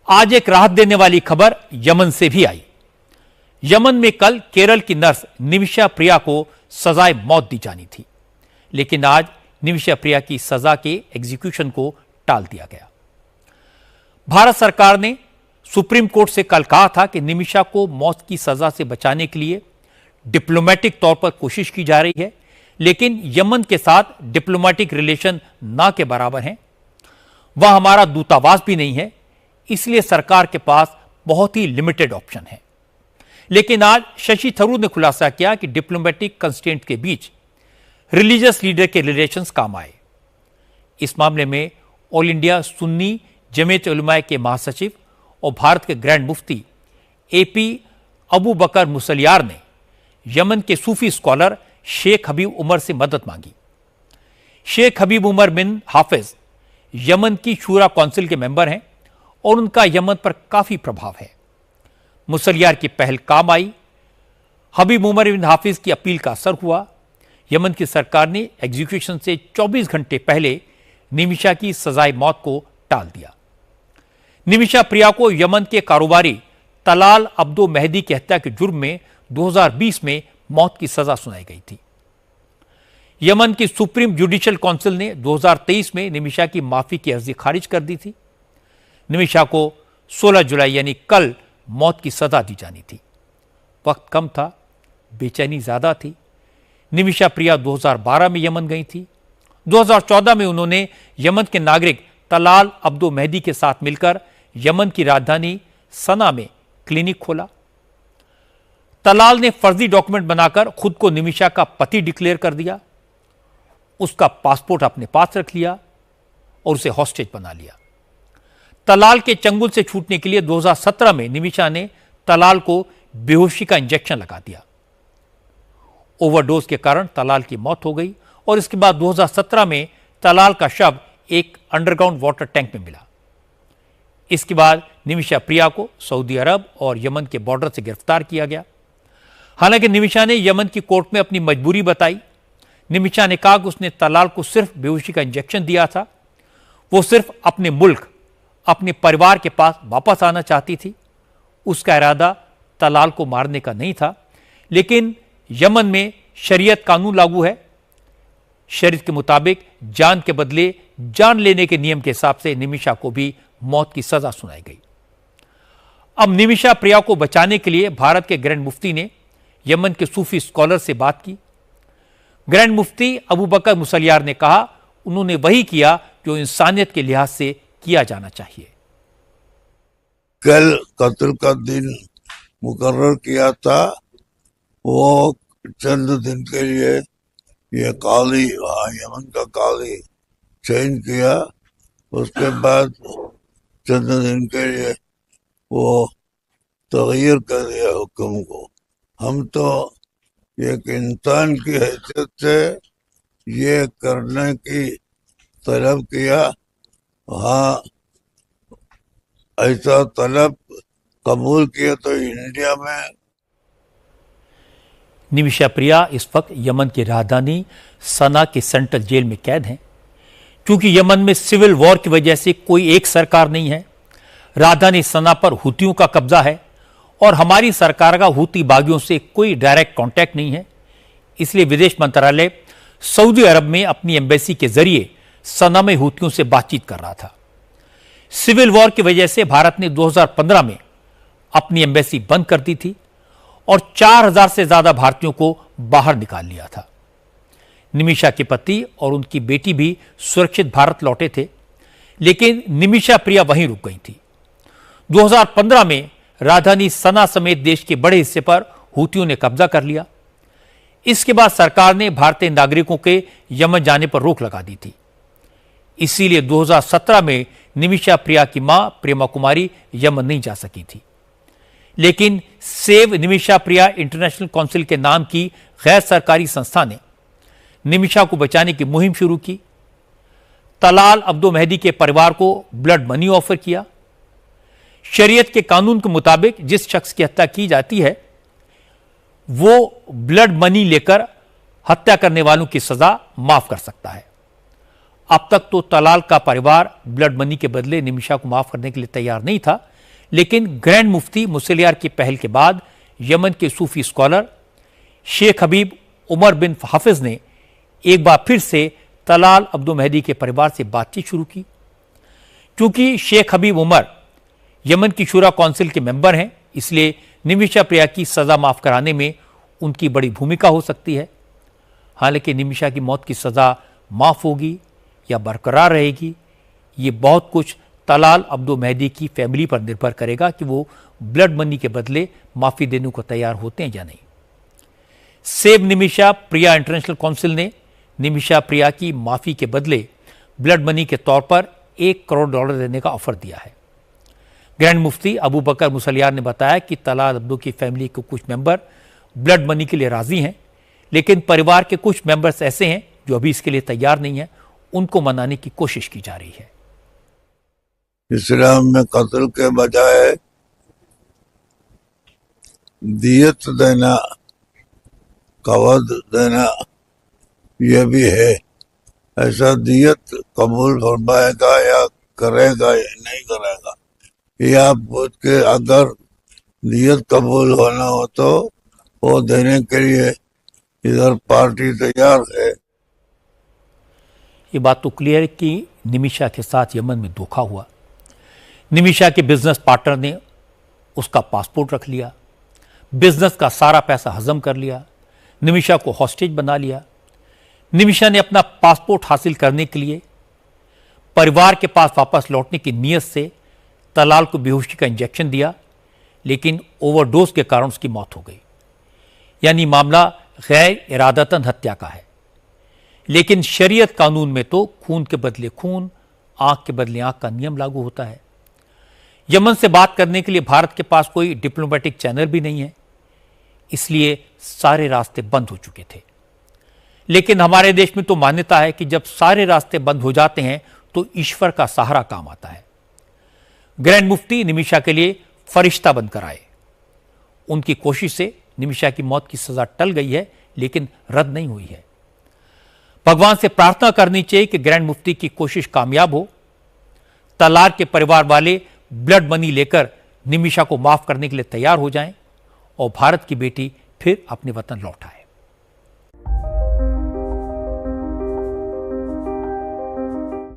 आज एक राहत देने वाली खबर यमन से भी आई। यमन में कल केरल की नर्स निमिषा प्रिया को सजाए मौत दी जानी थी, लेकिन आज निमिषा प्रिया की सजा के एग्जीक्यूशन को टाल दिया गया। भारत सरकार ने सुप्रीम कोर्ट से कल कहा था कि निमिषा को मौत की सजा से बचाने के लिए डिप्लोमेटिक तौर पर कोशिश की जा रही है, लेकिन यमन के साथ डिप्लोमेटिक रिलेशन ना के बराबर हैं। वह हमारा दूतावास भी नहीं है, इसलिए सरकार के पास बहुत ही लिमिटेड ऑप्शन है। लेकिन आज शशि थरूर ने खुलासा किया कि डिप्लोमेटिक कंस्ट्रेंट के बीच रिलीजियस लीडर के रिलेशंस काम आए। इस मामले में ऑल इंडिया सुन्नी जमीयत उलमा के महासचिव और भारत के ग्रैंड मुफ्ती एपी अबू बकर मुसलियार ने यमन के सूफी स्कॉलर शेख हबीब उमर से मदद मांगी। शेख हबीब उमर बिन हाफिज यमन की शूरा काउंसिल के मेंबर हैं और उनका यमन पर काफी प्रभाव है। मुसलियार की पहल काम आई। हबीब उमर बिन हाफिज की अपील का असर हुआ। यमन की सरकार ने एग्जीक्यूशन से 24 घंटे पहले निमिषा की सजाए मौत को टाल दिया। निमिषा प्रिया को यमन के कारोबारी तलाल अब्दो मेहदी की हत्या के जुर्म में 2020 में मौत की सजा सुनाई गई थी। यमन की सुप्रीम जुडिशियल काउंसिल ने 2023 में निमिषा की माफी की अर्जी खारिज कर दी थी। निमिषा को 16 जुलाई यानी कल मौत की सजा दी जानी थी। वक्त कम था, बेचैनी ज्यादा थी। निमिषा प्रिया 2012 में यमन गई थी। 2014 में उन्होंने यमन के नागरिक तलाल अब्दो मेहदी के साथ मिलकर यमन की राजधानी सना में क्लिनिक खोला। तलाल ने फर्जी डॉक्यूमेंट बनाकर खुद को निमिषा का पति डिक्लेयर कर दिया। उसका पासपोर्ट अपने पास रख लिया और उसे हॉस्टेज बना लिया। तलाल के चंगुल से छूटने के लिए 2017 में निमिषा ने तलाल को बेहोशी का इंजेक्शन लगा दिया। ओवरडोज के कारण तलाल की मौत हो गई और इसके बाद 2017 में तलाल का शव एक अंडरग्राउंड वाटर टैंक में मिला। इसके बाद निमिषा प्रिया को सऊदी अरब और यमन के बॉर्डर से गिरफ्तार किया गया। हालांकि निमिषा ने यमन की कोर्ट में अपनी मजबूरी बताई। निमिषा ने कहा कि उसने तलाल को सिर्फ बेहोशी का इंजेक्शन दिया था। वो सिर्फ अपने मुल्क, अपने परिवार के पास वापस आना चाहती थी। उसका इरादा तलाल को मारने का नहीं था। लेकिन यमन में शरीयत कानून लागू है। शरीयत के मुताबिक जान के बदले जान लेने के नियम के हिसाब से निमिषा को भी मौत की सजा सुनाई गई। अब निमिषा प्रिया को बचाने के लिए भारत के ग्रैंड मुफ्ती ने यमन के सूफी स्कॉलर से बात की। ग्रैंड मुफ्ती अबू बकर मुसलियार ने कहा उन्होंने वही किया जो इंसानियत के लिहाज से किया जाना चाहिए। कल कत्ल का दिन मुकर्रर किया था। वो चंद दिन के लिए ये काली यमन का काली चेंज किया। उसके बाद चंद दिन के लिए वो तगैर कर दिया हुक्म को। हम तो एक इंसान की हैसियत से ये करने की तलब किया। हाँ, ऐसा तलब कबूल किया तो इंडिया में। निमिषा प्रिया इस वक्त यमन की राजधानी सना के सेंट्रल जेल में कैद हैं। क्योंकि यमन में सिविल वॉर की वजह से कोई एक सरकार नहीं है। राजधानी सना पर हुतियों का कब्जा है और हमारी सरकार का हुती बागियों से कोई डायरेक्ट कांटेक्ट नहीं है। इसलिए विदेश मंत्रालय सऊदी अरब में अपनी एम्बेसी के जरिए सना में हुतियों से बातचीत कर रहा था। सिविल वॉर की वजह से भारत ने 2015 में अपनी एम्बेसी बंद कर दी थी और 4000 से ज्यादा भारतीयों को बाहर निकाल लिया था। निमिषा के पति और उनकी बेटी भी सुरक्षित भारत लौटे थे, लेकिन निमिषा प्रिया वहीं रुक गई थी। 2015 में राजधानी सना समेत देश के बड़े हिस्से पर हुतियों ने कब्जा कर लिया। इसके बाद सरकार ने भारतीय नागरिकों के यमन जाने पर रोक लगा दी थी। इसीलिए 2017 में निमिषा प्रिया की मां प्रेमा कुमारी यमन नहीं जा सकी थी। लेकिन सेव निमिषा प्रिया इंटरनेशनल काउंसिल के नाम की गैर सरकारी संस्था ने निमिषा को बचाने की मुहिम शुरू की। तलाल अब्दो मेहदी के परिवार को ब्लड मनी ऑफर किया। शरीयत के कानून के मुताबिक जिस शख्स की हत्या की जाती है वो ब्लड मनी लेकर हत्या करने वालों की सजा माफ कर सकता है। अब तक तो तलाल का परिवार ब्लड मनी के बदले निमिषा को माफ करने के लिए तैयार नहीं था, लेकिन ग्रैंड मुफ्ती मुसलियार की पहल के बाद यमन के सूफी स्कॉलर शेख हबीब उमर बिन हाफिज ने एक बार फिर से तलाल अब्दुल मेहदी के परिवार से बातचीत शुरू की। क्योंकि शेख हबीब उमर यमन की शूरा काउंसिल के मेंबर हैं, इसलिए निमिषा प्रिया की सजा माफ कराने में उनकी बड़ी भूमिका हो सकती है। हालांकि निमिषा की मौत की सजा माफ होगी या बरकरार रहेगी, ये बहुत कुछ तलाल अब्दुल मेहदी की फैमिली पर निर्भर करेगा कि वो ब्लड मनी के बदले माफी देने को तैयार होते हैं या नहीं। सेव निमिषा प्रिया इंटरनेशनल काउंसिल ने निमिषा प्रिया की माफी के बदले ब्लड मनी के तौर पर $1 करोड़ देने का ऑफर दिया है। ग्रैंड मुफ्ती अबू बकर मुसलियार ने बताया कि तलाल अब्दुल की फैमिली के कुछ मेंबर ब्लड मनी के लिए राजी हैं, लेकिन परिवार के कुछ मेंबर्स ऐसे हैं जो अभी इसके लिए तैयार नहीं है। उनको मनाने की कोशिश की जा रही है। इस्लाम में कत्ल के बजाय दियत देना, कवद देना, यह भी है। ऐसा दियत कबूल फरमाएगा या करेगा या नहीं करेगा, ये आप पूछ के, अगर दियत कबूल होना हो तो वो देने के लिए इधर पार्टी तैयार है। ये बात तो क्लियर है कि निमिषा के साथ यमन में धोखा हुआ। निमिषा के बिजनेस पार्टनर ने उसका पासपोर्ट रख लिया, बिजनेस का सारा पैसा हजम कर लिया, निमिषा को हॉस्टेज बना लिया। निमिषा ने अपना पासपोर्ट हासिल करने के लिए परिवार के पास वापस लौटने की नीयत से तलाल को बेहोशी का इंजेक्शन दिया, लेकिन ओवरडोज के कारण उसकी मौत हो गई। यानी मामला गैर इरादतन हत्या का है। लेकिन शरीयत कानून में तो खून के बदले खून, आंख के बदले आंख का नियम लागू होता है। यमन से बात करने के लिए भारत के पास कोई डिप्लोमेटिक चैनल भी नहीं है, इसलिए सारे रास्ते बंद हो चुके थे। लेकिन हमारे देश में तो मान्यता है कि जब सारे रास्ते बंद हो जाते हैं तो ईश्वर का सहारा काम आता है। ग्रैंड मुफ्ती निमिषा के लिए फरिश्ता बनकर आए। उनकी कोशिश से निमिषा की मौत की सजा टल गई है, लेकिन रद्द नहीं हुई है। भगवान से प्रार्थना करनी चाहिए कि ग्रैंड मुफ्ती की कोशिश कामयाब हो, तलाल के परिवार वाले ब्लड मनी लेकर निमिषा को माफ करने के लिए तैयार हो जाएं और भारत की बेटी फिर अपने वतन लौट आए।